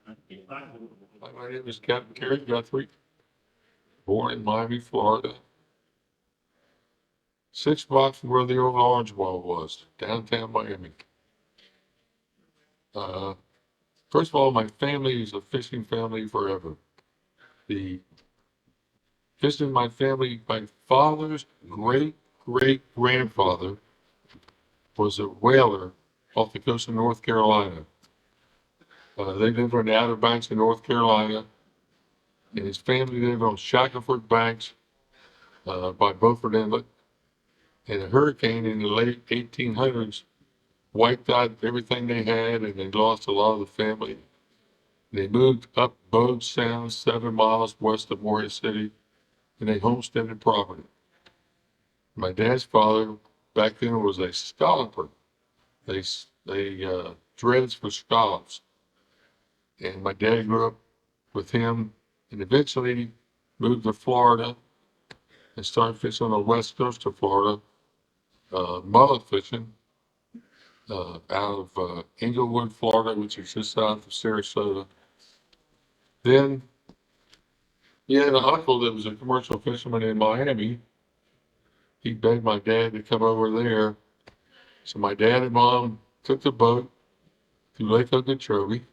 Hi, my name is Captain Terry Guthrie, born in Miami, Florida, 6 blocks from where the old Orange Bowl was, downtown Miami. Uh, First of all, my family is a fishing family forever. The fishing in my family, my father's great grandfather was a whaler off the coast of North Carolina. They lived on the Outer Banks of North Carolina, and his family lived on Shackleford Banks by Beaufort Inlet. And a hurricane in the late 1800s wiped out everything they had, and they lost a lot of the family. They moved up Bode Sound, 7 miles west of Morehead City, and they homesteaded property. My dad's father back then was a scalloper. They dreads for scallops, and my dad grew up with him, and eventually moved to Florida and started fishing on the west coast of Florida, mullet fishing out of Englewood, Florida, which is just south of Sarasota. Then he had an uncle that was a commercial fisherman in Miami. He begged my dad to come over there. So my dad and mom took the boat to Lake Okeechobee,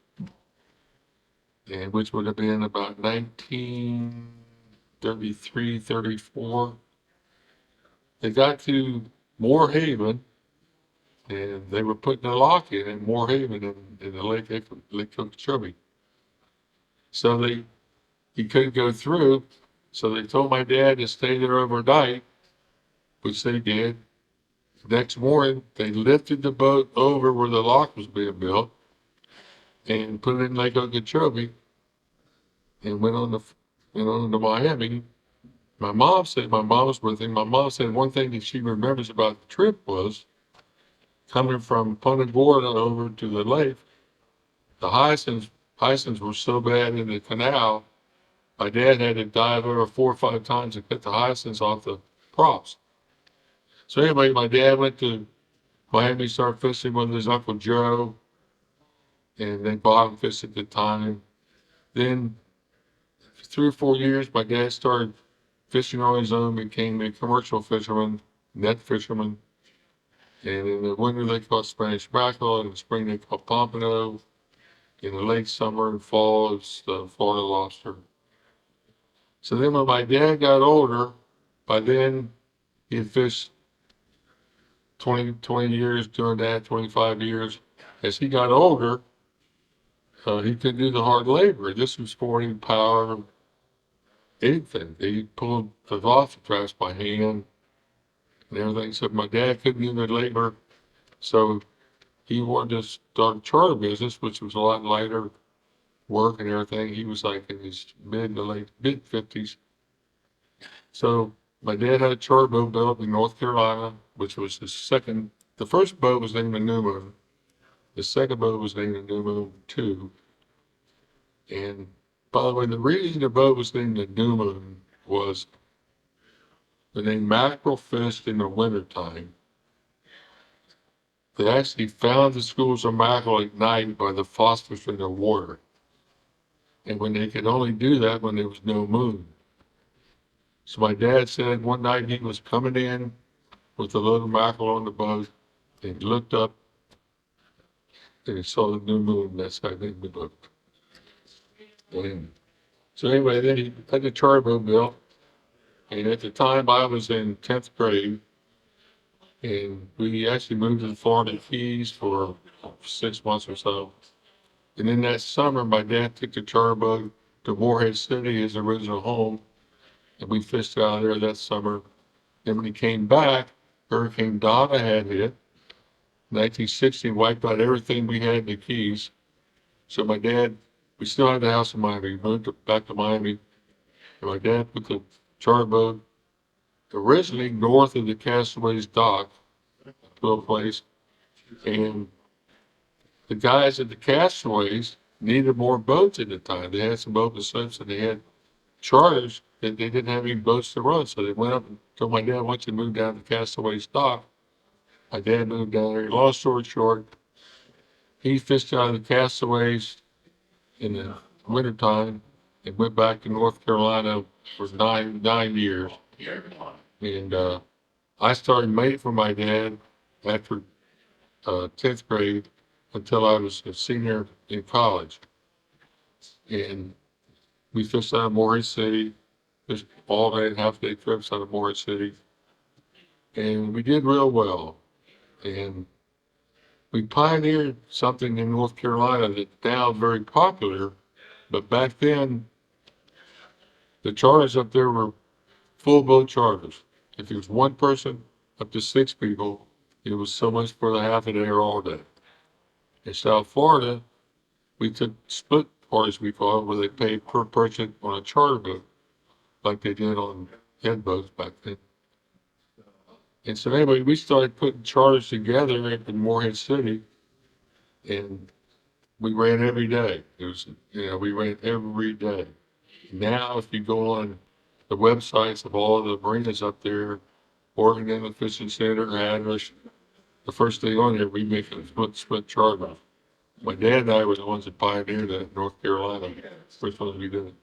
and which would have been about 1933, 34. They got to Moore Haven, and they were putting a lock in Moore Haven in the Lake Okeechobee. So he couldn't go through, so they told my dad to stay there overnight, which they did. Next morning, they lifted the boat over where the lock was being built and put it in Lake Okeechobee and went on to Miami. My mom said my mom was with him. My mom said one thing that she remembers about the trip was coming from Punta Gorda over to the lake. The hyacinths were so bad in the canal. My dad had to dive over 4 or 5 times to cut the hyacinths off the props. So anyway, my dad went to Miami, started fishing with his Uncle Joe, and they bottom fished at the time. Then, 3 or 4 years, my dad started fishing on his own, became a commercial fisherman, net fisherman. And in the winter, they caught Spanish mackerel. In the spring, they caught pompano. In the late summer and fall, it's the Florida lobster. So then when my dad got older, by then he had fished 20 years doing that, 25 years. As he got older, he couldn't do the hard labor. This was sporting power, anything. He pulled the lobster traps by hand and everything. So my dad couldn't do the labor. So he wanted to start a charter business, which was a lot lighter work and everything. He was like in his mid 50s. So my dad had a charter boat built in North Carolina, which was his second. The first boat was named the New Moon. The second boat was named the New Moon 2. And by the way, the reason the boat was named the New Moon was when they mackerel fished in the wintertime. They actually found the schools of mackerel at night by the phosphorus in the water. And when they could only do that when there was no moon. So my dad said one night he was coming in with a load of mackerel on the boat, and he looked up and he saw the new moon. That's how they named the boat. And so anyway, then he had the charter boat built. And at the time I was in 10th grade, and we actually moved to the Florida Keys for 6 months or so. And in that summer, my dad took the charter boat to Morehead City, his original home, and we fished out of there that summer. And when he came back, Hurricane Donna had hit. 1960 wiped out everything we had in the Keys. So my dad, we still had the house in Miami. We moved back to Miami, and my dad put the charter boat originally north of the Castaways dock to a place, and the guys at the Castaways needed more boats at the time. They had some open slips, and they had charters that they didn't have any boats to run. So they went up and told my dad, "I want you to move down to Castaways dock." My dad moved down there. Long story short, he fished out of the Castaways in the wintertime and went back to North Carolina for nine years. And I started mating for my dad after 10th grade until I was a senior in college. And we fished out of Morehead City, fished all day, half-day trips out of Morehead City. And we did real well. And we pioneered something in North Carolina that's now very popular, but back then, the charters up there were full boat charters. If it was one person up to 6 people, it was so much for the half a day or all day. In South Florida, we took split parties, we call it, where they paid per person on a charter boat, like they did on head boats back then. And so anyway, we started putting charters together in Morehead City, and we ran every day. It was, we ran every day. Now, if you go on the websites of all the marinas up there, Oregon Inland Fishing Center, Hatteras, the first thing on there, we make a split charter. My dad and I were the ones that pioneered that in North Carolina. First ones we did it.